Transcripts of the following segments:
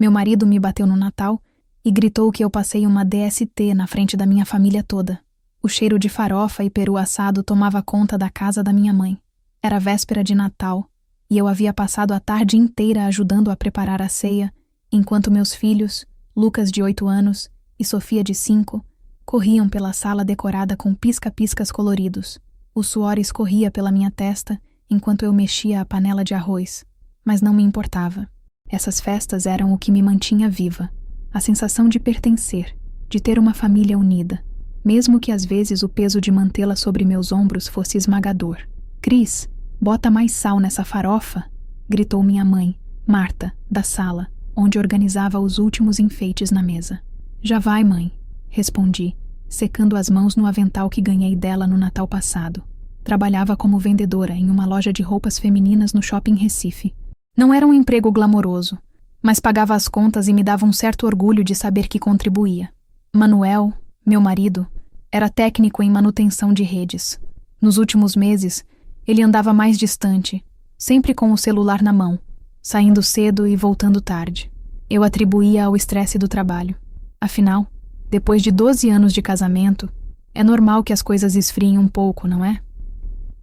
Meu marido me bateu no Natal e gritou que eu passei uma DST na frente da minha família toda. O cheiro de farofa e peru assado tomava conta da casa da minha mãe. Era véspera de Natal e eu havia passado a tarde inteira ajudando a preparar a ceia, enquanto meus filhos, Lucas de 8 anos e Sofia de 5, corriam pela sala decorada com pisca-piscas coloridos. O suor escorria pela minha testa enquanto eu mexia a panela de arroz, mas não me importava. Essas festas eram o que me mantinha viva, a sensação de pertencer, de ter uma família unida, mesmo que às vezes o peso de mantê-la sobre meus ombros fosse esmagador. Cris, bota mais sal nessa farofa, gritou minha mãe, Marta, da sala, onde organizava os últimos enfeites na mesa. Já vai, mãe, respondi, secando as mãos no avental que ganhei dela no Natal passado. Trabalhava como vendedora em uma loja de roupas femininas no shopping Recife. Não era um emprego glamouroso, mas pagava as contas e me dava um certo orgulho de saber que contribuía. Manuel, meu marido, era técnico em manutenção de redes. Nos últimos meses, ele andava mais distante, sempre com o celular na mão, saindo cedo e voltando tarde. Eu atribuía ao estresse do trabalho. Afinal, depois de 12 anos de casamento, é normal que as coisas esfriem um pouco, não é?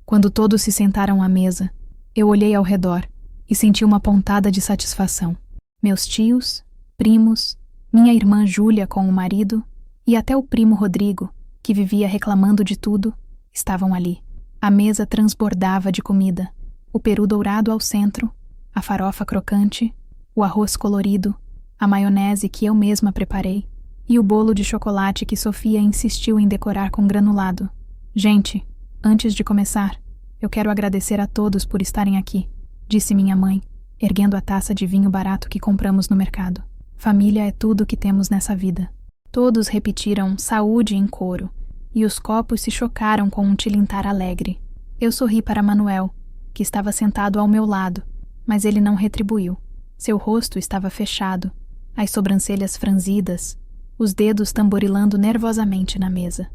Quando todos se sentaram à mesa, eu olhei ao redor e senti uma pontada de satisfação. Meus tios, primos, minha irmã Júlia com o marido e até o primo Rodrigo, que vivia reclamando de tudo, estavam ali. A mesa transbordava de comida, o peru dourado ao centro, a farofa crocante, o arroz colorido, a maionese que eu mesma preparei e o bolo de chocolate que Sofia insistiu em decorar com granulado. Gente, antes de começar, eu quero agradecer a todos por estarem aqui, disse minha mãe, erguendo a taça de vinho barato que compramos no mercado. Família é tudo o que temos nessa vida. Todos repetiram saúde em coro, e os copos se chocaram com um tilintar alegre. Eu sorri para Manuel, que estava sentado ao meu lado, mas ele não retribuiu. Seu rosto estava fechado, as sobrancelhas franzidas, os dedos tamborilando nervosamente na mesa.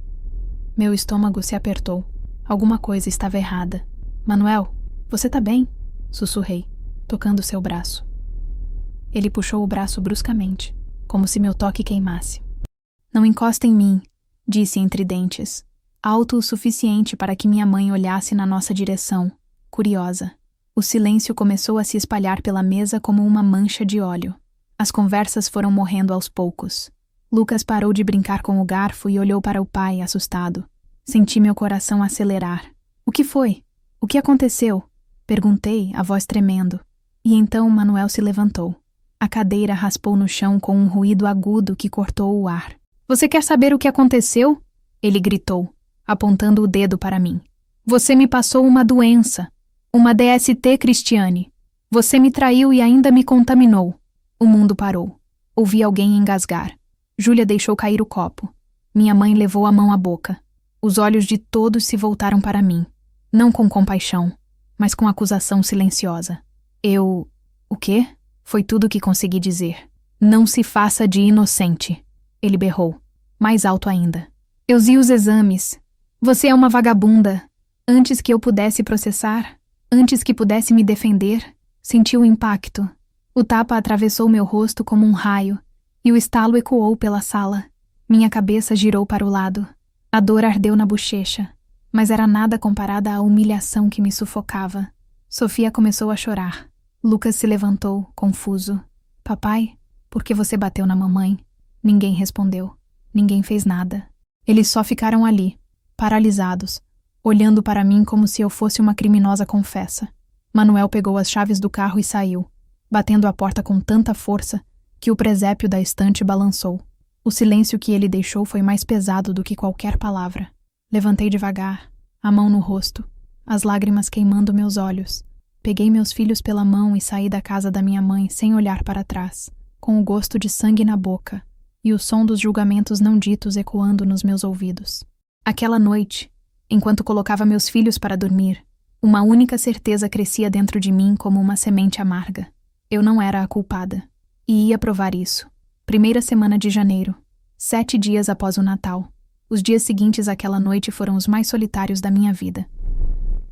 Meu estômago se apertou. Alguma coisa estava errada. Manuel, você tá bem? Sussurrei, tocando seu braço. Ele puxou o braço bruscamente, como se meu toque queimasse. Não encosta em mim, disse entre dentes, alto o suficiente para que minha mãe olhasse na nossa direção, curiosa. O silêncio começou a se espalhar pela mesa como uma mancha de óleo. As conversas foram morrendo aos poucos. Lucas parou de brincar com o garfo e olhou para o pai, assustado. Senti meu coração acelerar. O que foi? O que aconteceu? Perguntei, a voz tremendo. E então Manuel se levantou. A cadeira raspou no chão com um ruído agudo que cortou o ar. Você quer saber o que aconteceu? Ele gritou, apontando o dedo para mim. Você me passou uma doença. Uma DST, Cristiane. Você me traiu e ainda me contaminou. O mundo parou. Ouvi alguém engasgar. Júlia deixou cair o copo. Minha mãe levou a mão à boca. Os olhos de todos se voltaram para mim. Não com compaixão, mas com acusação silenciosa. O quê? Foi tudo o que consegui dizer. Não se faça de inocente. Ele berrou, mais alto ainda. Eu vi os exames. Você é uma vagabunda. Antes que eu pudesse processar, antes que pudesse me defender, senti o impacto. O tapa atravessou meu rosto como um raio, e o estalo ecoou pela sala. Minha cabeça girou para o lado. A dor ardeu na bochecha, mas era nada comparada à humilhação que me sufocava. Sofia começou a chorar. Lucas se levantou, confuso. Papai, por que você bateu na mamãe? Ninguém respondeu. Ninguém fez nada. Eles só ficaram ali, paralisados, olhando para mim como se eu fosse uma criminosa confessa. Manuel pegou as chaves do carro e saiu, batendo a porta com tanta força que o presépio da estante balançou. O silêncio que ele deixou foi mais pesado do que qualquer palavra. Levantei devagar, a mão no rosto, as lágrimas queimando meus olhos. Peguei meus filhos pela mão e saí da casa da minha mãe sem olhar para trás, com o gosto de sangue na boca e o som dos julgamentos não ditos ecoando nos meus ouvidos. Aquela noite, enquanto colocava meus filhos para dormir, uma única certeza crescia dentro de mim como uma semente amarga. Eu não era a culpada. E ia provar isso. Primeira semana de janeiro, 7 dias após o Natal. Os dias seguintes àquela noite foram os mais solitários da minha vida.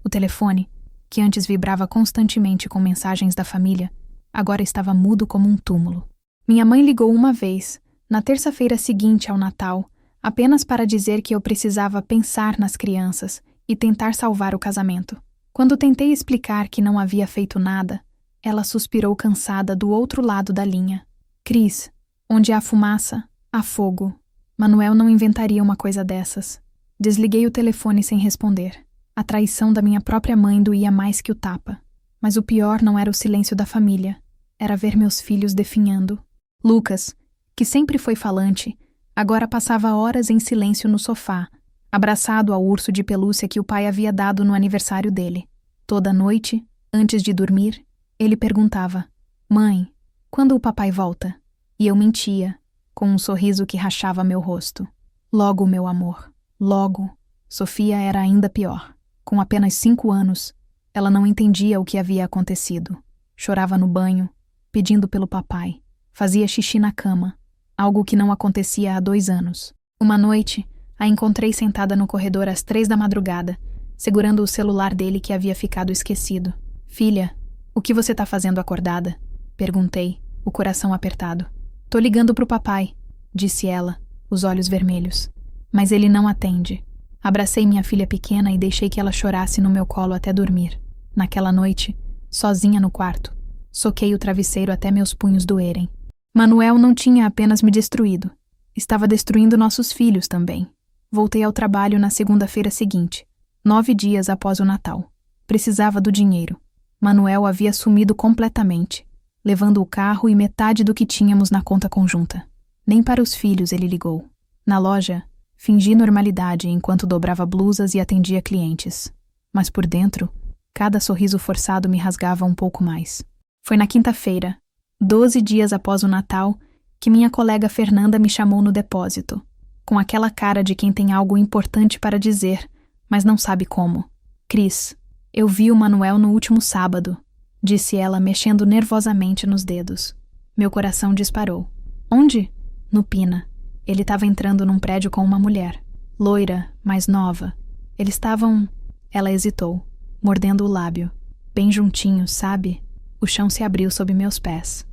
O telefone, que antes vibrava constantemente com mensagens da família, agora estava mudo como um túmulo. Minha mãe ligou uma vez, na terça-feira seguinte ao Natal, apenas para dizer que eu precisava pensar nas crianças e tentar salvar o casamento. Quando tentei explicar que não havia feito nada, ela suspirou cansada do outro lado da linha. Cris, onde há fumaça, há fogo. Manuel não inventaria uma coisa dessas. Desliguei o telefone sem responder. A traição da minha própria mãe doía mais que o tapa. Mas o pior não era o silêncio da família. Era ver meus filhos definhando. Lucas, que sempre foi falante, agora passava horas em silêncio no sofá, abraçado ao urso de pelúcia que o pai havia dado no aniversário dele. Toda noite, antes de dormir, ele perguntava: Mãe, quando o papai volta? E eu mentia, com um sorriso que rachava meu rosto. Logo, meu amor, logo. Sofia era ainda pior. Com apenas 5 anos, ela não entendia o que havia acontecido. Chorava no banho, pedindo pelo papai. Fazia xixi na cama, algo que não acontecia há 2 anos. Uma noite, a encontrei sentada no corredor às 3 da madrugada, segurando o celular dele que havia ficado esquecido. Filha, o que você tá fazendo acordada? Perguntei, o coração apertado. Tô ligando pro papai, disse ela, os olhos vermelhos. Mas ele não atende. Abracei minha filha pequena e deixei que ela chorasse no meu colo até dormir. Naquela noite, sozinha no quarto, soquei o travesseiro até meus punhos doerem. Manuel não tinha apenas me destruído. Estava destruindo nossos filhos também. Voltei ao trabalho na segunda-feira seguinte, 9 dias após o Natal. Precisava do dinheiro. Manuel havia sumido completamente, levando o carro e metade do que tínhamos na conta conjunta. Nem para os filhos ele ligou. Na loja, fingi normalidade enquanto dobrava blusas e atendia clientes. Mas por dentro, cada sorriso forçado me rasgava um pouco mais. Foi na quinta-feira, 12 dias após o Natal, que minha colega Fernanda me chamou no depósito, com aquela cara de quem tem algo importante para dizer, mas não sabe como. Cris, eu vi o Manuel no último sábado, disse ela mexendo nervosamente nos dedos. Meu coração disparou. Onde? No Pina. Ele estava entrando num prédio com uma mulher, loira, mais nova. Eles estavam... Ela hesitou, mordendo o lábio. Bem juntinho, sabe? O chão se abriu sob meus pés.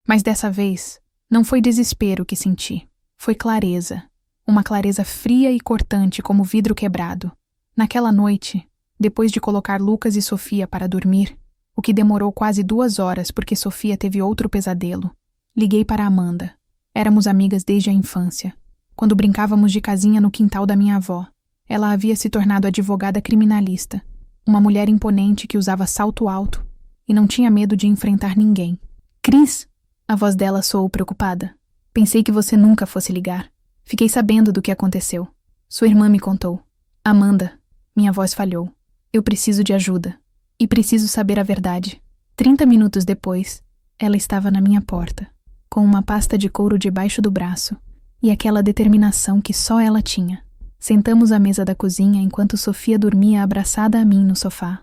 Mas dessa vez, não foi desespero que senti. Foi clareza. Uma clareza fria e cortante como vidro quebrado. Naquela noite, depois de colocar Lucas e Sofia para dormir, o que demorou quase 2 horas porque Sofia teve outro pesadelo, liguei para Amanda. Éramos amigas desde a infância. Quando brincávamos de casinha no quintal da minha avó, ela havia se tornado advogada criminalista, uma mulher imponente que usava salto alto e não tinha medo de enfrentar ninguém. Cris! A voz dela soou preocupada. Pensei que você nunca fosse ligar. Fiquei sabendo do que aconteceu. Sua irmã me contou. Amanda, minha voz falhou. Eu preciso de ajuda. E preciso saber a verdade. 30 minutos depois, ela estava na minha porta, com uma pasta de couro debaixo do braço e aquela determinação que só ela tinha. Sentamos à mesa da cozinha enquanto Sofia dormia abraçada a mim no sofá.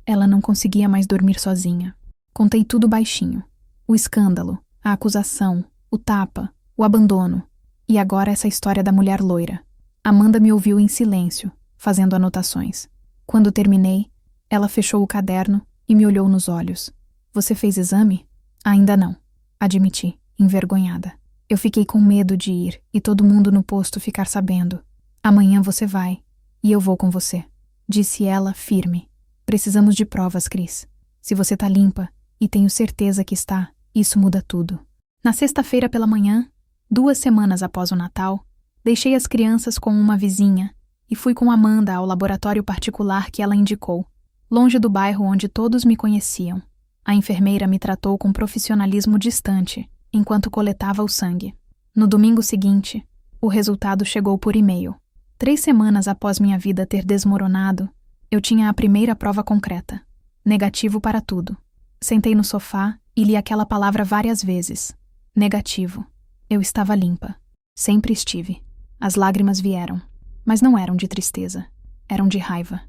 Ela não conseguia mais dormir sozinha. Contei tudo baixinho. O escândalo, a acusação, o tapa, o abandono. E agora essa história da mulher loira. Amanda me ouviu em silêncio, fazendo anotações. Quando terminei, ela fechou o caderno e me olhou nos olhos. Você fez exame? Ainda não, admiti, envergonhada. Eu fiquei com medo de ir e todo mundo no posto ficar sabendo. Amanhã você vai, e eu vou com você, disse ela, firme. Precisamos de provas, Cris. Se você tá limpa, e tenho certeza que está, isso muda tudo. Na sexta-feira pela manhã, 2 semanas após o Natal, deixei as crianças com uma vizinha e fui com Amanda ao laboratório particular que ela indicou, longe do bairro onde todos me conheciam. A enfermeira me tratou com profissionalismo distante, enquanto coletava o sangue. No domingo seguinte, o resultado chegou por e-mail. 3 semanas após minha vida ter desmoronado, eu tinha a primeira prova concreta. Negativo para tudo. Sentei no sofá e li aquela palavra várias vezes. Negativo. Eu estava limpa. Sempre estive. As lágrimas vieram, mas não eram de tristeza. Eram de raiva.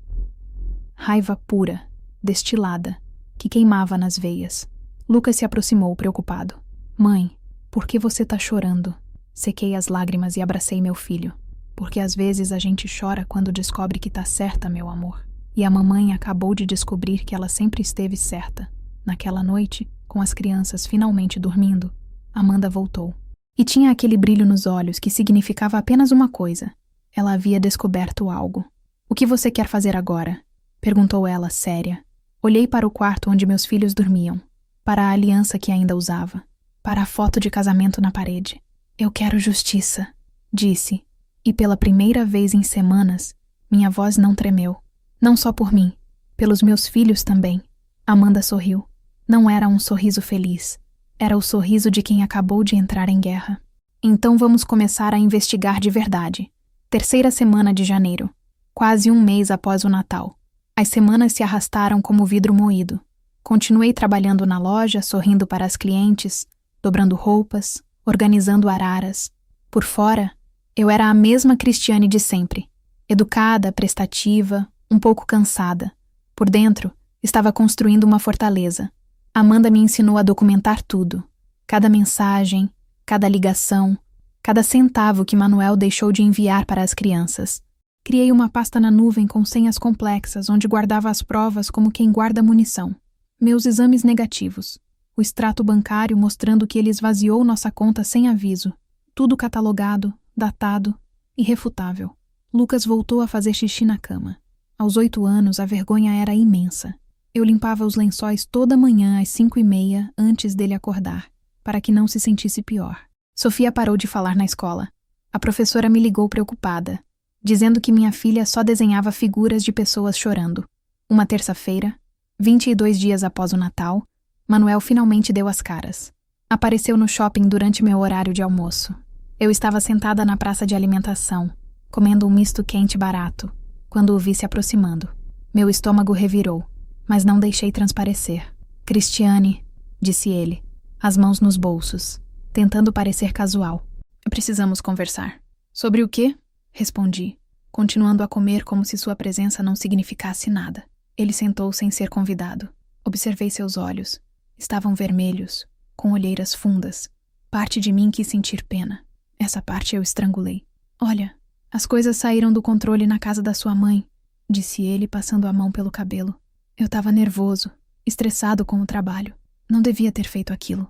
Raiva pura, destilada, que queimava nas veias. Lucas se aproximou preocupado. Mãe, por que você tá chorando? Sequei as lágrimas e abracei meu filho. Porque às vezes a gente chora quando descobre que tá certa, meu amor. E a mamãe acabou de descobrir que ela sempre esteve certa. Naquela noite, com as crianças finalmente dormindo, Amanda voltou. E tinha aquele brilho nos olhos que significava apenas uma coisa. Ela havia descoberto algo. O que você quer fazer agora? Perguntou ela, séria. Olhei para o quarto onde meus filhos dormiam, para a aliança que ainda usava, para a foto de casamento na parede. Eu quero justiça, disse, e pela primeira vez em semanas, minha voz não tremeu. Não só por mim, pelos meus filhos também. Amanda sorriu. Não era um sorriso feliz. Era o sorriso de quem acabou de entrar em guerra. Então vamos começar a investigar de verdade. 3ª semana de janeiro. Quase um mês após o Natal. As semanas se arrastaram como vidro moído. Continuei trabalhando na loja, sorrindo para as clientes, dobrando roupas, organizando araras. Por fora, eu era a mesma Cristiane de sempre. Educada, prestativa, um pouco cansada. Por dentro, estava construindo uma fortaleza. Amanda me ensinou a documentar tudo. Cada mensagem, cada ligação, cada centavo que Manuel deixou de enviar para as crianças. Criei uma pasta na nuvem com senhas complexas, onde guardava as provas como quem guarda munição. Meus exames negativos. O extrato bancário mostrando que ele esvaziou nossa conta sem aviso. Tudo catalogado, datado, irrefutável. Lucas voltou a fazer xixi na cama. Aos 8 anos, a vergonha era imensa. Eu limpava os lençóis toda manhã às 5h30 antes dele acordar, para que não se sentisse pior. Sofia parou de falar na escola. A professora me ligou preocupada, dizendo que minha filha só desenhava figuras de pessoas chorando. Uma terça-feira, 22 dias após o Natal, Manuel finalmente deu as caras. Apareceu no shopping durante meu horário de almoço. Eu estava sentada na praça de alimentação, comendo um misto quente barato, quando o vi se aproximando. Meu estômago revirou, mas não deixei transparecer. Cristiane, disse ele, as mãos nos bolsos, tentando parecer casual. Precisamos conversar. Sobre o quê? Respondi, continuando a comer como se sua presença não significasse nada. Ele sentou sem ser convidado. Observei seus olhos. Estavam vermelhos, com olheiras fundas. Parte de mim quis sentir pena. Essa parte eu estrangulei. Olha, as coisas saíram do controle na casa da sua mãe, disse ele, passando a mão pelo cabelo. Eu estava nervoso, estressado com o trabalho. Não devia ter feito aquilo.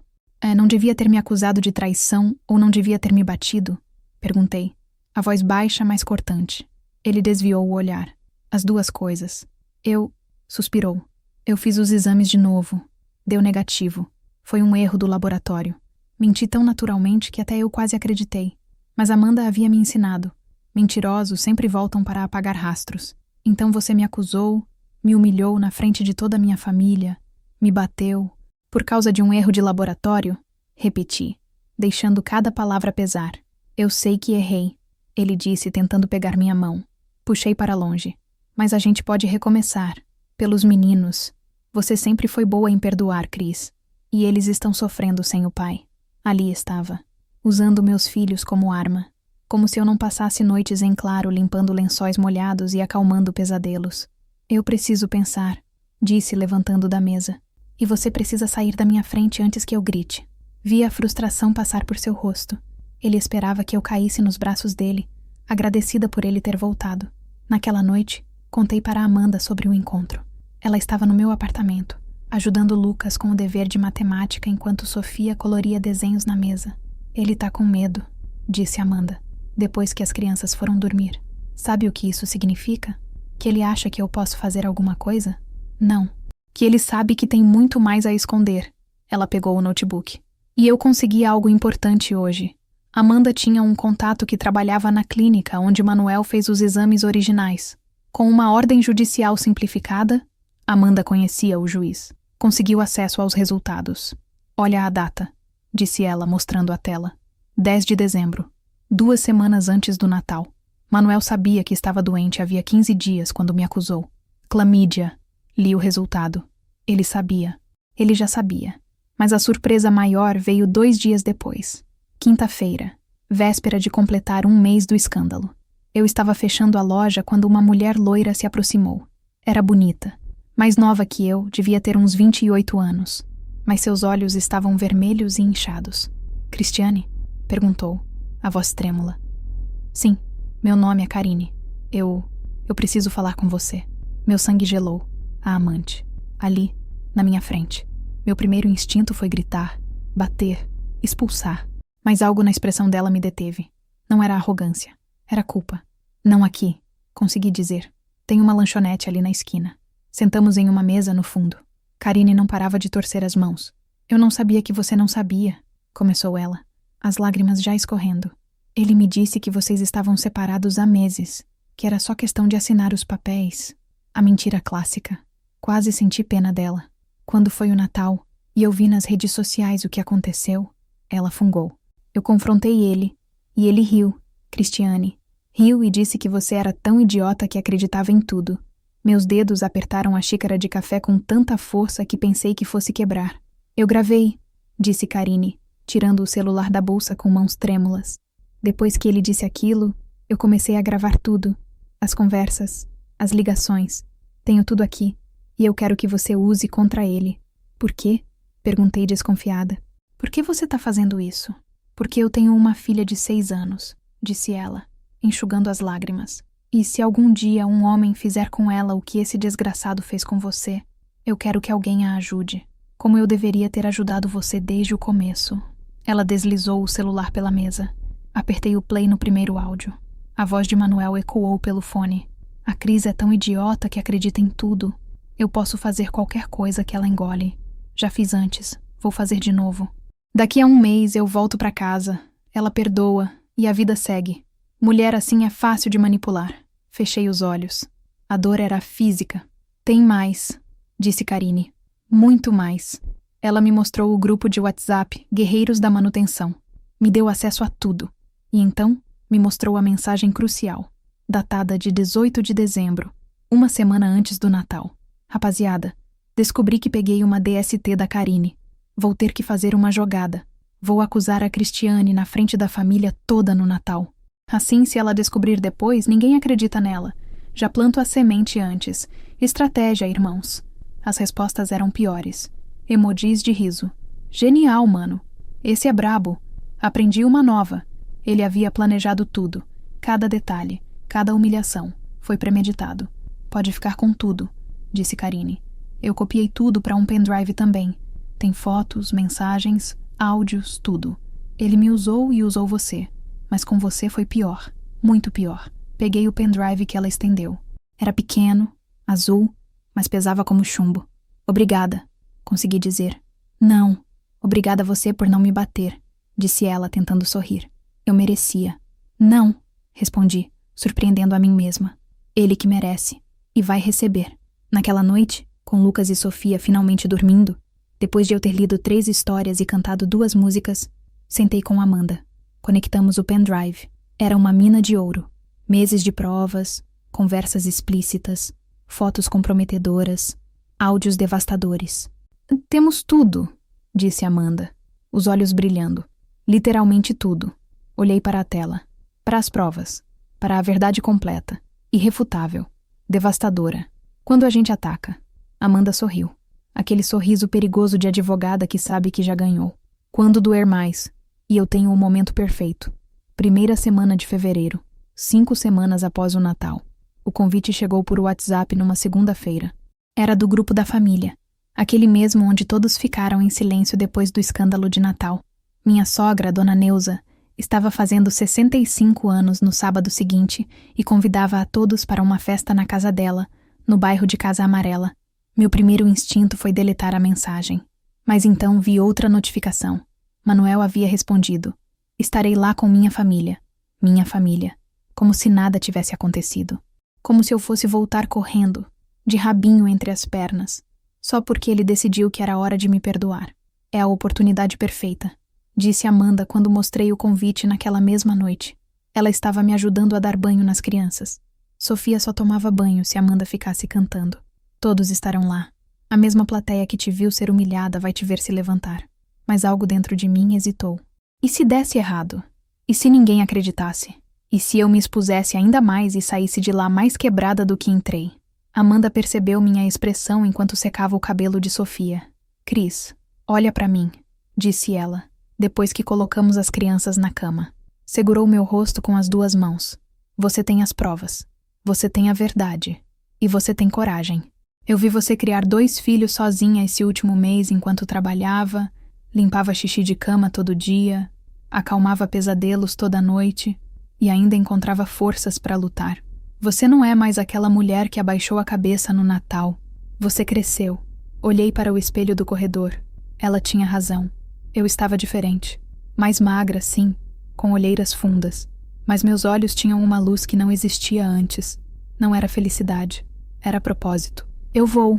Não devia ter me acusado de traição ou não devia ter me batido? Perguntei, a voz baixa, mas cortante. Ele desviou o olhar. As duas coisas. Suspirou. Eu fiz os exames de novo. Deu negativo. Foi um erro do laboratório. Menti tão naturalmente que até eu quase acreditei. Mas Amanda havia me ensinado. Mentirosos sempre voltam para apagar rastros. Então você me acusou, me humilhou na frente de toda a minha família, me bateu. Por causa de um erro de laboratório? Repeti, deixando cada palavra pesar. Eu sei que errei, ele disse, tentando pegar minha mão. Puxei para longe. Mas a gente pode recomeçar. Pelos meninos. Você sempre foi boa em perdoar, Cris. E eles estão sofrendo sem o pai. Ali estava, usando meus filhos como arma. Como se eu não passasse noites em claro limpando lençóis molhados e acalmando pesadelos. Eu preciso pensar, disse levantando da mesa. E você precisa sair da minha frente antes que eu grite. Vi a frustração passar por seu rosto. Ele esperava que eu caísse nos braços dele, agradecida por ele ter voltado. Naquela noite, contei para Amanda sobre o encontro. Ela estava no meu apartamento, ajudando Lucas com o dever de matemática enquanto Sofia coloria desenhos na mesa. Ele tá com medo, disse Amanda, depois que as crianças foram dormir. Sabe o que isso significa? Que ele acha que eu posso fazer alguma coisa? Não. Que ele sabe que tem muito mais a esconder. Ela pegou o notebook. E eu consegui algo importante hoje. Amanda tinha um contato que trabalhava na clínica onde Manuel fez os exames originais. Com uma ordem judicial simplificada, Amanda conhecia o juiz. Conseguiu acesso aos resultados. Olha a data, disse ela, mostrando a tela. 10 de dezembro. 2 semanas antes do Natal. Manuel sabia que estava doente havia 15 dias quando me acusou. Clamídia. Li o resultado. Ele sabia. Ele já sabia. Mas a surpresa maior veio 2 dias depois. Quinta-feira, véspera de completar 1 mês do escândalo. Eu estava fechando a loja quando uma mulher loira se aproximou. Era bonita. Mais nova que eu, devia ter uns 28 anos. Mas seus olhos estavam vermelhos e inchados. Cristiane? Perguntou, a voz trêmula. Sim, meu nome é Karine. Eu preciso falar com você. Meu sangue gelou. A amante. Ali, na minha frente. Meu primeiro instinto foi gritar, bater, expulsar. Mas algo na expressão dela me deteve. Não era arrogância. Era culpa. Não aqui, consegui dizer. Tem uma lanchonete ali na esquina. Sentamos em uma mesa no fundo. Karine não parava de torcer as mãos. Eu não sabia que você não sabia, começou ela, as lágrimas já escorrendo. Ele me disse que vocês estavam separados há meses, que era só questão de assinar os papéis. A mentira clássica. Quase senti pena dela. Quando foi o Natal, e eu vi nas redes sociais o que aconteceu, ela fungou. Eu confrontei ele, e ele riu, Cristiane. Riu e disse que você era tão idiota que acreditava em tudo. Meus dedos apertaram a xícara de café com tanta força que pensei que fosse quebrar. Eu gravei, disse Karine, tirando o celular da bolsa com mãos trêmulas. Depois que ele disse aquilo, eu comecei a gravar tudo. As conversas, as ligações. Tenho tudo aqui, e eu quero que você use contra ele. Por quê? Perguntei desconfiada. Por que você está fazendo isso? Porque eu tenho uma filha de 6 anos, disse ela, enxugando as lágrimas. E se algum dia um homem fizer com ela o que esse desgraçado fez com você, eu quero que alguém a ajude, como eu deveria ter ajudado você desde o começo. Ela deslizou o celular pela mesa. Apertei o play no primeiro áudio. A voz de Manuel ecoou pelo fone. A Cris é tão idiota que acredita em tudo. Eu posso fazer qualquer coisa que ela engole. Já fiz antes, vou fazer de novo. Daqui a 1 mês eu volto para casa. Ela perdoa e a vida segue. Mulher assim é fácil de manipular. Fechei os olhos. A dor era física. Tem mais, disse Karine. Muito mais. Ela me mostrou o grupo de WhatsApp Guerreiros da Manutenção. Me deu acesso a tudo. E então me mostrou a mensagem crucial, datada de 18 de dezembro, uma semana antes do Natal. Rapaziada, descobri que peguei uma DST da Karine. Vou ter que fazer uma jogada. Vou acusar a Cristiane na frente da família toda no Natal. Assim, se ela descobrir depois, ninguém acredita nela. Já planto a semente antes. Estratégia, irmãos. As respostas eram piores. Emojis de riso. Genial, mano. Esse é brabo. Aprendi uma nova. Ele havia planejado tudo. Cada detalhe, cada humilhação. Foi premeditado. Pode ficar com tudo, disse Karine. Eu copiei tudo para um pendrive também. Tem fotos, mensagens, áudios, tudo. Ele me usou e usou você. Mas com você foi pior, muito pior. Peguei o pendrive que ela estendeu. Era pequeno, azul, mas pesava como chumbo. Obrigada, consegui dizer. Não, obrigada a você por não me bater, disse ela tentando sorrir. Eu merecia. Não, respondi, surpreendendo a mim mesma. Ele que merece. E vai receber. Naquela noite, com Lucas e Sofia finalmente dormindo, depois de eu ter lido 3 histórias e cantado 2 músicas, sentei com Amanda. Conectamos o pendrive. Era uma mina de ouro. Meses de provas, conversas explícitas, fotos comprometedoras, áudios devastadores. Temos tudo, disse Amanda, os olhos brilhando. Literalmente tudo. Olhei para a tela, para as provas, para a verdade completa, irrefutável, devastadora. Quando a gente ataca, Amanda sorriu. Aquele sorriso perigoso de advogada que sabe que já ganhou. Quando doer mais, e eu tenho o momento perfeito. 1ª semana de fevereiro, 5 semanas após o Natal. O convite chegou por WhatsApp numa segunda-feira. Era do grupo da família, aquele mesmo onde todos ficaram em silêncio depois do escândalo de Natal. Minha sogra, Dona Neuza, estava fazendo 65 anos no sábado seguinte e convidava a todos para uma festa na casa dela, no bairro de Casa Amarela. Meu primeiro instinto foi deletar a mensagem. Mas então vi outra notificação. Manuel havia respondido. Estarei lá com minha família. Minha família. Como se nada tivesse acontecido. Como se eu fosse voltar correndo, de rabinho entre as pernas, só porque ele decidiu que era hora de me perdoar. É a oportunidade perfeita, disse Amanda quando mostrei o convite naquela mesma noite. Ela estava me ajudando a dar banho nas crianças. Sofia só tomava banho se Amanda ficasse cantando. Todos estarão lá. A mesma plateia que te viu ser humilhada vai te ver se levantar. Mas algo dentro de mim hesitou. E se desse errado? E se ninguém acreditasse? E se eu me expusesse ainda mais e saísse de lá mais quebrada do que entrei? Amanda percebeu minha expressão enquanto secava o cabelo de Sofia. Cris, olha pra mim, disse ela, depois que colocamos as crianças na cama. Segurou meu rosto com as 2 mãos. Você tem as provas. Você tem a verdade. E você tem coragem. Eu vi você criar 2 filhos sozinha esse último mês enquanto trabalhava, Limpava xixi de cama todo dia, acalmava pesadelos toda noite e ainda encontrava forças para lutar. Você não é mais aquela mulher que abaixou a cabeça no Natal. Você cresceu. Olhei para o espelho do corredor. Ela tinha razão. Eu estava diferente. Mais magra, sim, com olheiras fundas. Mas meus olhos tinham uma luz que não existia antes. Não era felicidade. Era propósito. Eu vou,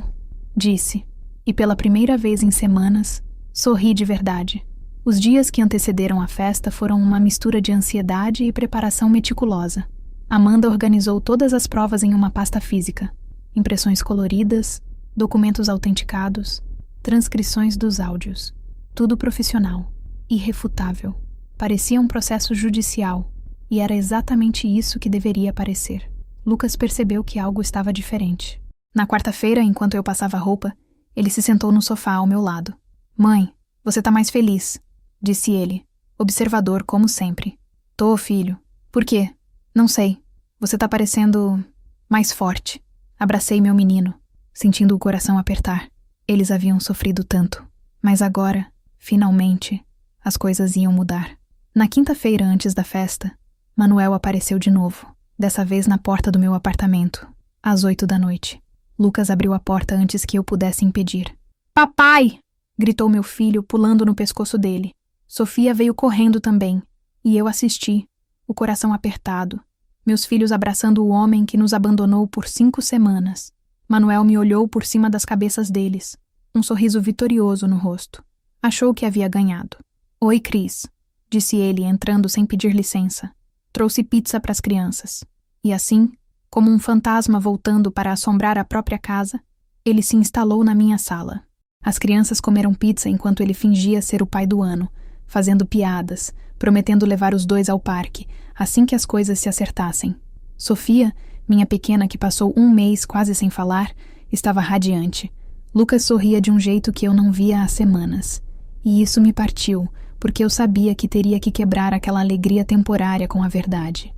disse. E pela primeira vez em semanas, sorri de verdade. Os dias que antecederam a festa foram uma mistura de ansiedade e preparação meticulosa. Amanda organizou todas as provas em uma pasta física. Impressões coloridas, documentos autenticados, transcrições dos áudios. Tudo profissional, irrefutável. Parecia um processo judicial, e era exatamente isso que deveria parecer. Lucas percebeu que algo estava diferente. Na quarta-feira, enquanto eu passava roupa, ele se sentou no sofá ao meu lado. Mãe, você tá mais feliz, disse ele, observador como sempre. Tô, filho. Por quê? Não sei. Você tá parecendo mais forte. Abracei meu menino, sentindo o coração apertar. Eles haviam sofrido tanto. Mas agora, finalmente, as coisas iam mudar. Na quinta-feira antes da festa, Manuel apareceu de novo, dessa vez na porta do meu apartamento, às 8 da noite. Lucas abriu a porta antes que eu pudesse impedir. Papai! Gritou meu filho, pulando no pescoço dele. Sofia veio correndo também, e eu assisti, o coração apertado. Meus filhos abraçando o homem que nos abandonou por 5 semanas. Manuel me olhou por cima das cabeças deles, um sorriso vitorioso no rosto. Achou que havia ganhado. Oi, Cris, disse ele, entrando sem pedir licença. Trouxe pizza para as crianças. E assim, como um fantasma voltando para assombrar a própria casa, ele se instalou na minha sala. As crianças comeram pizza enquanto ele fingia ser o pai do ano, fazendo piadas, prometendo levar os dois ao parque, assim que as coisas se acertassem. Sofia, minha pequena que passou 1 mês quase sem falar, estava radiante. Lucas sorria de um jeito que eu não via há semanas. E isso me partiu, porque eu sabia que teria que quebrar aquela alegria temporária com a verdade.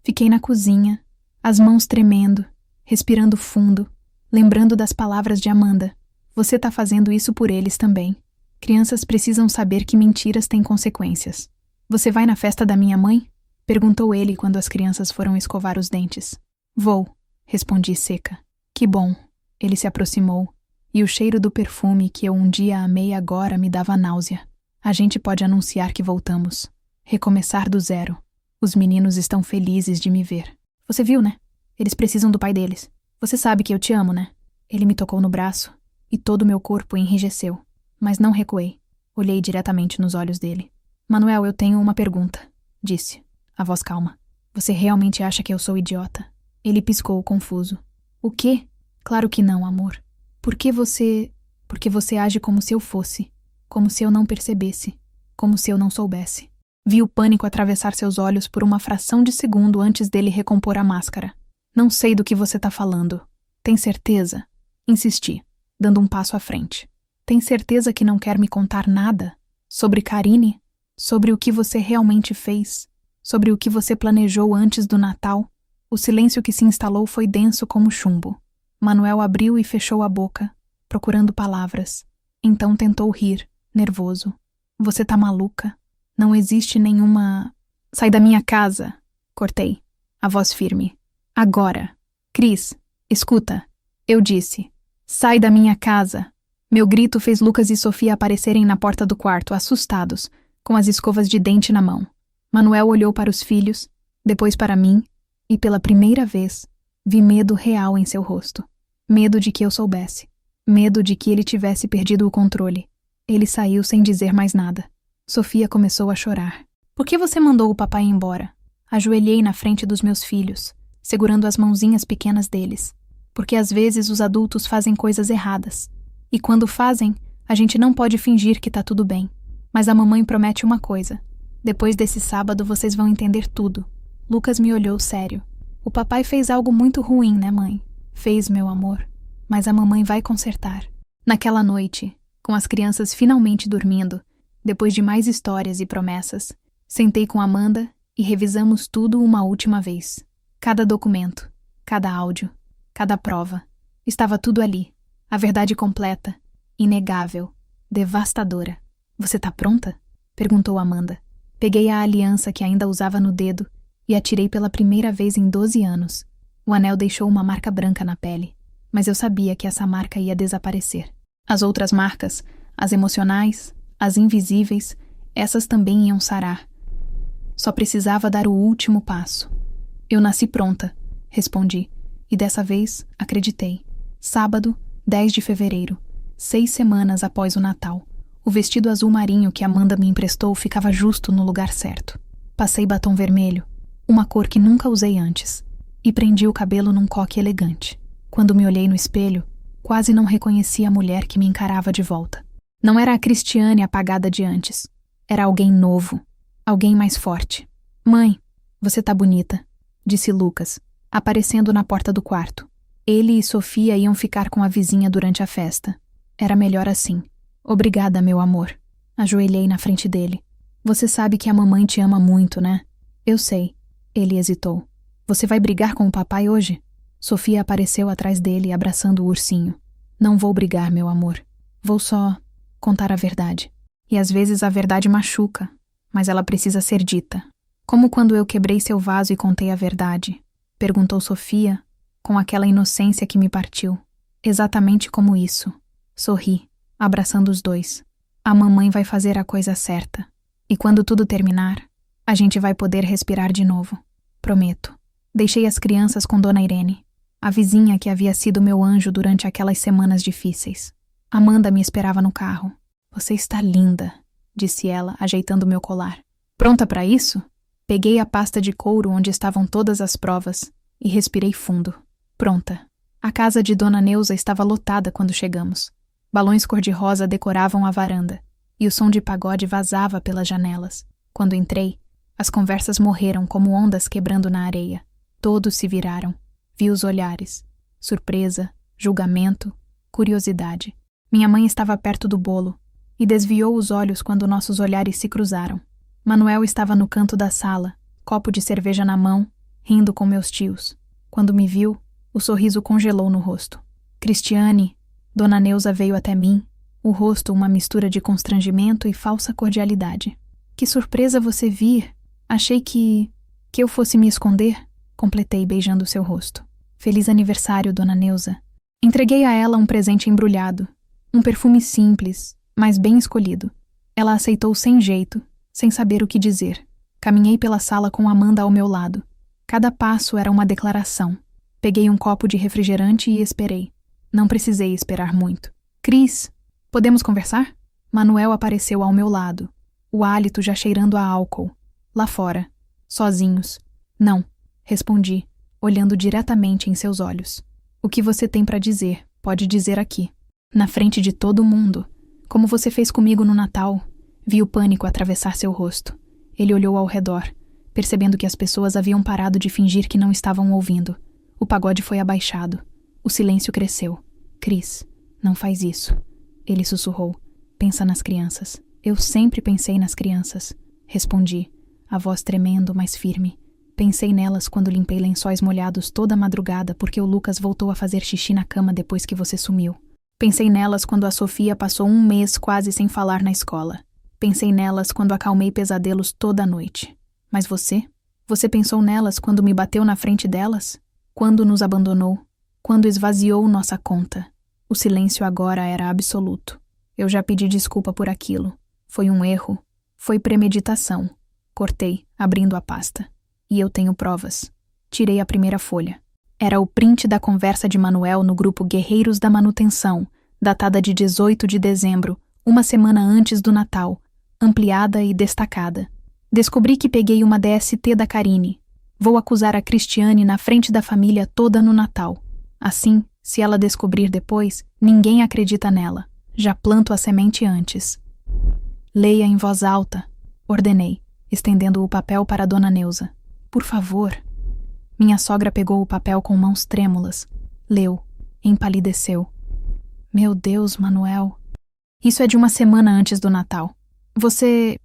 Fiquei na cozinha, as mãos tremendo, respirando fundo, lembrando das palavras de Amanda. Você tá fazendo isso por eles também. Crianças precisam saber que mentiras têm consequências. Você vai na festa da minha mãe? Perguntou ele quando as crianças foram escovar os dentes. Vou, respondi seca. Que bom. Ele se aproximou, e o cheiro do perfume que eu um dia amei agora me dava náusea. A gente pode anunciar que voltamos. Recomeçar do zero. Os meninos estão felizes de me ver. Você viu, né? Eles precisam do pai deles. Você sabe que eu te amo, né? Ele me tocou no braço, e todo o meu corpo enrijeceu. Mas não recuei. Olhei diretamente nos olhos dele. Manuel, eu tenho uma pergunta, disse, a voz calma. Você realmente acha que eu sou idiota? Ele piscou, confuso. O quê? Claro que não, amor. Porque você age como se eu fosse. Como se eu não percebesse. Como se eu não soubesse. Vi o pânico atravessar seus olhos por uma fração de segundo antes dele recompor a máscara. Não sei do que você tá falando. Tem certeza? Insisti, dando um passo à frente. Tem certeza que não quer me contar nada? Sobre Karine? Sobre o que você realmente fez? Sobre o que você planejou antes do Natal? O silêncio que se instalou foi denso como chumbo. Manuel abriu e fechou a boca, procurando palavras. Então tentou rir, nervoso. Você tá maluca? Não existe nenhuma... Sai da minha casa! Cortei, a voz firme. Agora! Cris, escuta! Eu disse. Sai da minha casa! Meu grito fez Lucas e Sofia aparecerem na porta do quarto, assustados, com as escovas de dente na mão. Manuel olhou para os filhos, depois para mim, e pela primeira vez, vi medo real em seu rosto. Medo de que eu soubesse. Medo de que ele tivesse perdido o controle. Ele saiu sem dizer mais nada. Sofia começou a chorar. Por que você mandou o papai embora? Ajoelhei na frente dos meus filhos, segurando as mãozinhas pequenas deles. Porque às vezes os adultos fazem coisas erradas. E quando fazem, a gente não pode fingir que tá tudo bem. Mas a mamãe promete uma coisa. Depois desse sábado vocês vão entender tudo. Lucas me olhou sério. O papai fez algo muito ruim, né, mãe? Fez, meu amor. Mas a mamãe vai consertar. Naquela noite, com as crianças finalmente dormindo, depois de mais histórias e promessas, sentei com Amanda e revisamos tudo uma última vez. Cada documento, cada áudio, cada prova. Estava tudo ali. A verdade completa, inegável, devastadora. Você tá pronta? Perguntou Amanda. Peguei a aliança que ainda usava no dedo e atirei pela primeira vez em 12 anos. O anel deixou uma marca branca na pele, mas eu sabia que essa marca ia desaparecer. As outras marcas, as emocionais, as invisíveis, essas também iam sarar. Só precisava dar o último passo. Eu nasci pronta, respondi, e dessa vez acreditei. Sábado, 10 de fevereiro, 6 semanas após o Natal. O vestido azul marinho que Amanda me emprestou ficava justo no lugar certo. Passei batom vermelho, uma cor que nunca usei antes, e prendi o cabelo num coque elegante. Quando me olhei no espelho, quase não reconheci a mulher que me encarava de volta. Não era a Cristiane apagada de antes. Era alguém novo, alguém mais forte. Mãe, você tá bonita, disse Lucas, aparecendo na porta do quarto. Ele e Sofia iam ficar com a vizinha durante a festa. Era melhor assim. Obrigada, meu amor. Ajoelhei na frente dele. Você sabe que a mamãe te ama muito, né? Eu sei. Ele hesitou. Você vai brigar com o papai hoje? Sofia apareceu atrás dele, abraçando o ursinho. Não vou brigar, meu amor. Vou só contar a verdade. E às vezes a verdade machuca, mas ela precisa ser dita. Como quando eu quebrei seu vaso e contei a verdade? Perguntou Sofia, com aquela inocência que me partiu. Exatamente como isso. Sorri, abraçando os dois. A mamãe vai fazer a coisa certa. E quando tudo terminar, a gente vai poder respirar de novo. Prometo. Deixei as crianças com Dona Irene, a vizinha que havia sido meu anjo durante aquelas semanas difíceis. Amanda me esperava no carro. Você está linda, disse ela, ajeitando meu colar. Pronta para isso? Peguei a pasta de couro onde estavam todas as provas e respirei fundo. Pronta. A casa de Dona Neuza estava lotada quando chegamos. Balões cor-de-rosa decoravam a varanda e o som de pagode vazava pelas janelas. Quando entrei, as conversas morreram como ondas quebrando na areia. Todos se viraram. Vi os olhares. Surpresa, julgamento, curiosidade. Minha mãe estava perto do bolo e desviou os olhos quando nossos olhares se cruzaram. Manuel estava no canto da sala, copo de cerveja na mão, rindo com meus tios. Quando me viu, o sorriso congelou no rosto. Cristiane, Dona Neuza veio até mim, o rosto uma mistura de constrangimento e falsa cordialidade. Que surpresa você vir! Achei que eu fosse me esconder, completei beijando seu rosto. Feliz aniversário, Dona Neuza. Entreguei a ela um presente embrulhado, um perfume simples, mas bem escolhido. Ela aceitou sem jeito, sem saber o que dizer. Caminhei pela sala com Amanda ao meu lado. Cada passo era uma declaração. Peguei um copo de refrigerante e esperei. Não precisei esperar muito. Cris, podemos conversar? Manuel apareceu ao meu lado, o hálito já cheirando a álcool. Lá fora, sozinhos. Não, respondi, olhando diretamente em seus olhos. O que você tem para dizer, pode dizer aqui. Na frente de todo mundo. Como você fez comigo no Natal. Vi o pânico atravessar seu rosto. Ele olhou ao redor, percebendo que as pessoas haviam parado de fingir que não estavam ouvindo. O pagode foi abaixado. O silêncio cresceu. Cris, não faz isso. Ele sussurrou. Pensa nas crianças. Eu sempre pensei nas crianças. Respondi, a voz tremendo, mas firme. Pensei nelas quando limpei lençóis molhados toda a madrugada porque o Lucas voltou a fazer xixi na cama depois que você sumiu. Pensei nelas quando a Sofia passou um mês quase sem falar na escola. Pensei nelas quando acalmei pesadelos toda a noite. Mas você? Você pensou nelas quando me bateu na frente delas? Quando nos abandonou? Quando esvaziou nossa conta? O silêncio agora era absoluto. Eu já pedi desculpa por aquilo. Foi um erro. Foi premeditação. Cortei, abrindo a pasta. E eu tenho provas. Tirei a primeira folha. Era o print da conversa de Manuel no grupo Guerreiros da Manutenção, datada de 18 de dezembro, uma semana antes do Natal, ampliada e destacada. Descobri que peguei uma DST da Karine. Vou acusar a Cristiane na frente da família toda no Natal. Assim, se ela descobrir depois, ninguém acredita nela. Já planto a semente antes. Leia em voz alta, ordenei, estendendo o papel para Dona Neuza. Por favor. Minha sogra pegou o papel com mãos trêmulas. Leu. Empalideceu. Meu Deus, Manuel. Isso é de uma semana antes do Natal. Você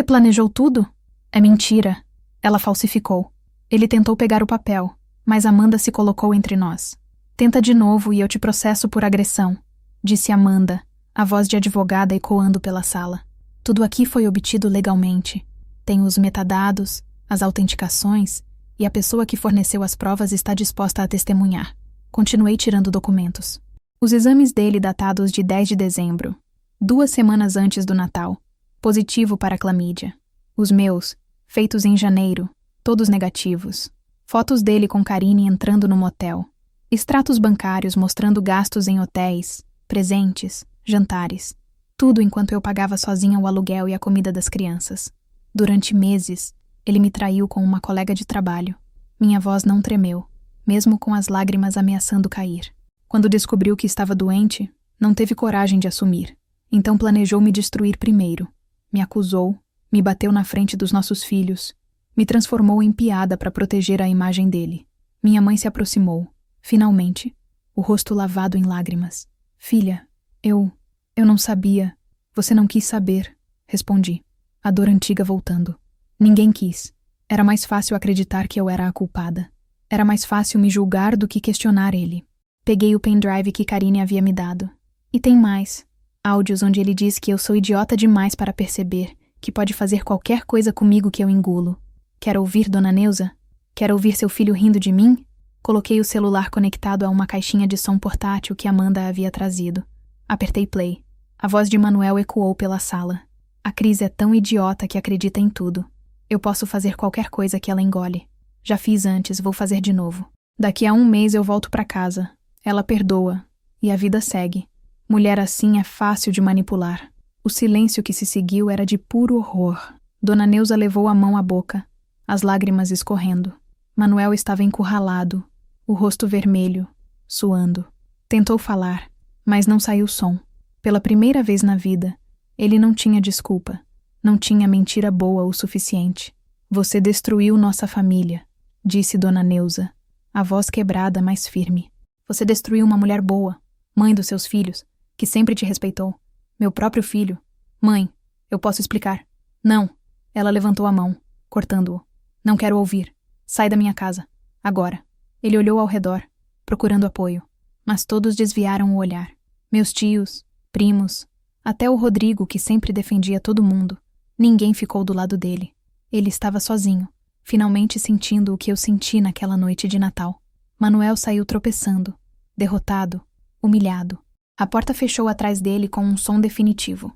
planejou tudo? É mentira. Ela falsificou. Ele tentou pegar o papel, mas Amanda se colocou entre nós. Tenta de novo e eu te processo por agressão, disse Amanda, a voz de advogada ecoando pela sala. Tudo aqui foi obtido legalmente. Tenho os metadados, as autenticações e a pessoa que forneceu as provas está disposta a testemunhar. Continuei tirando documentos. Os exames dele datados de 10 de dezembro, 2 semanas antes do Natal. Positivo para clamídia. Os meus, feitos em janeiro, todos negativos. Fotos dele com Karine entrando no motel. Extratos bancários mostrando gastos em hotéis, presentes, jantares. Tudo enquanto eu pagava sozinha o aluguel e a comida das crianças. Durante meses, ele me traiu com uma colega de trabalho. Minha voz não tremeu, mesmo com as lágrimas ameaçando cair. Quando descobriu que estava doente, não teve coragem de assumir. Então planejou me destruir primeiro. Me acusou, me bateu na frente dos nossos filhos, me transformou em piada para proteger a imagem dele. Minha mãe se aproximou, finalmente, o rosto lavado em lágrimas. Filha, eu não sabia. Você não quis saber, respondi, a dor antiga voltando. Ninguém quis. Era mais fácil acreditar que eu era a culpada. Era mais fácil me julgar do que questionar ele. Peguei o pendrive que Karine havia me dado. E tem mais. Áudios onde ele diz que eu sou idiota demais para perceber que pode fazer qualquer coisa comigo que eu engulo. Quer ouvir, Dona Neuza? Quer ouvir seu filho rindo de mim? Coloquei o celular conectado a uma caixinha de som portátil que Amanda havia trazido. Apertei play. A voz de Manuel ecoou pela sala. A Cris é tão idiota que acredita em tudo. Eu posso fazer qualquer coisa que ela engole. Já fiz antes, vou fazer de novo. Daqui a 1 mês eu volto para casa. Ela perdoa. E a vida segue. Mulher assim é fácil de manipular. O silêncio que se seguiu era de puro horror. Dona Neuza levou a mão à boca, as lágrimas escorrendo. Manuel estava encurralado, o rosto vermelho, suando. Tentou falar, mas não saiu som. Pela primeira vez na vida, ele não tinha desculpa. Não tinha mentira boa o suficiente. Você destruiu nossa família, disse Dona Neuza, a voz quebrada, mas firme. Você destruiu uma mulher boa, mãe dos seus filhos, que sempre te respeitou. Meu próprio filho. Mãe, eu posso explicar. Não. Ela levantou a mão, cortando-o. Não quero ouvir. Sai da minha casa. Agora. Ele olhou ao redor, procurando apoio, mas todos desviaram o olhar. Meus tios, primos, até o Rodrigo, que sempre defendia todo mundo. Ninguém ficou do lado dele. Ele estava sozinho, finalmente sentindo o que eu senti naquela noite de Natal. Manuel saiu tropeçando, derrotado, humilhado. A porta fechou atrás dele com um som definitivo.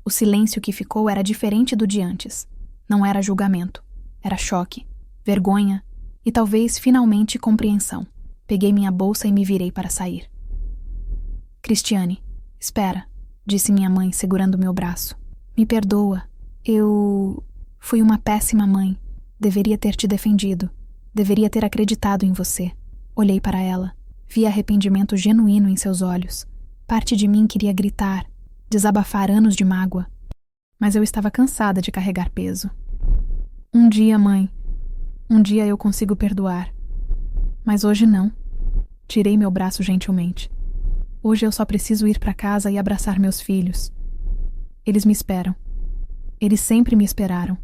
O silêncio que ficou era diferente do de antes. Não era julgamento. Era choque, vergonha e talvez, finalmente, compreensão. Peguei minha bolsa e me virei para sair. Cristiane, espera, disse minha mãe, segurando meu braço. Me perdoa. Eu fui uma péssima mãe. Deveria ter te defendido. Deveria ter acreditado em você. Olhei para ela. Vi arrependimento genuíno em seus olhos. Parte de mim queria gritar, desabafar anos de mágoa. Mas eu estava cansada de carregar peso. Um dia, mãe. Um dia eu consigo perdoar. Mas hoje não. Tirei meu braço gentilmente. Hoje eu só preciso ir para casa e abraçar meus filhos. Eles me esperam. Eles sempre me esperaram.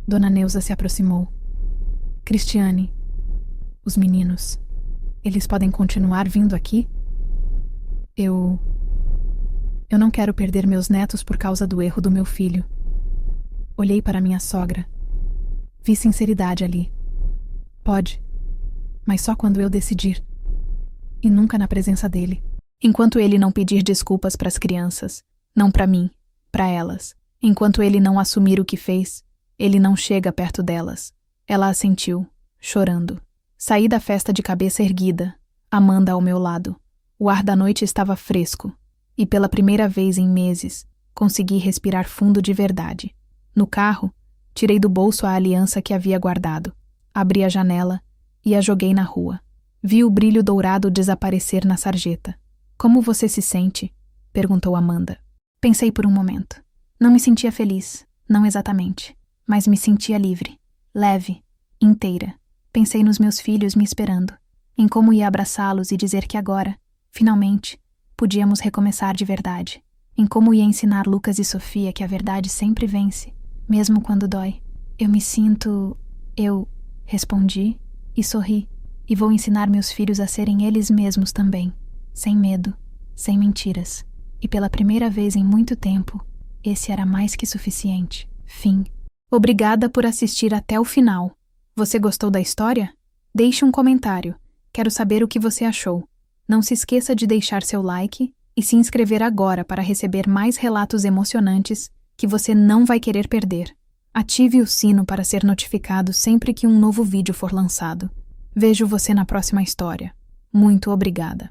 Dona Neuza se aproximou. Cristiane, os meninos, eles podem continuar vindo aqui? Eu não quero perder meus netos por causa do erro do meu filho. Olhei para minha sogra. Vi sinceridade ali. Pode, mas só quando eu decidir. E nunca na presença dele. Enquanto ele não pedir desculpas para as crianças, não para mim, para elas. Enquanto ele não assumir o que fez, ele não chega perto delas. Ela assentiu, chorando. Saí da festa de cabeça erguida, Amanda ao meu lado. O ar da noite estava fresco, e pela primeira vez em meses, consegui respirar fundo de verdade. No carro, tirei do bolso a aliança que havia guardado, abri a janela e a joguei na rua. Vi o brilho dourado desaparecer na sarjeta. Como você se sente? Perguntou Amanda. Pensei por um momento. Não me sentia feliz, não exatamente, mas me sentia livre, leve, inteira. Pensei nos meus filhos me esperando, em como ia abraçá-los e dizer que agora, finalmente, podíamos recomeçar de verdade, em como ia ensinar Lucas e Sofia que a verdade sempre vence, mesmo quando dói. Eu respondi e sorri, e vou ensinar meus filhos a serem eles mesmos também, sem medo, sem mentiras. E pela primeira vez em muito tempo, Esse era mais que suficiente. Fim. Obrigada por assistir até o final. Você gostou da história? Deixe um comentário. Quero saber o que você achou. Não se esqueça de deixar seu like e se inscrever agora para receber mais relatos emocionantes que você não vai querer perder. Ative o sino para ser notificado sempre que um novo vídeo for lançado. Vejo você na próxima história. Muito obrigada.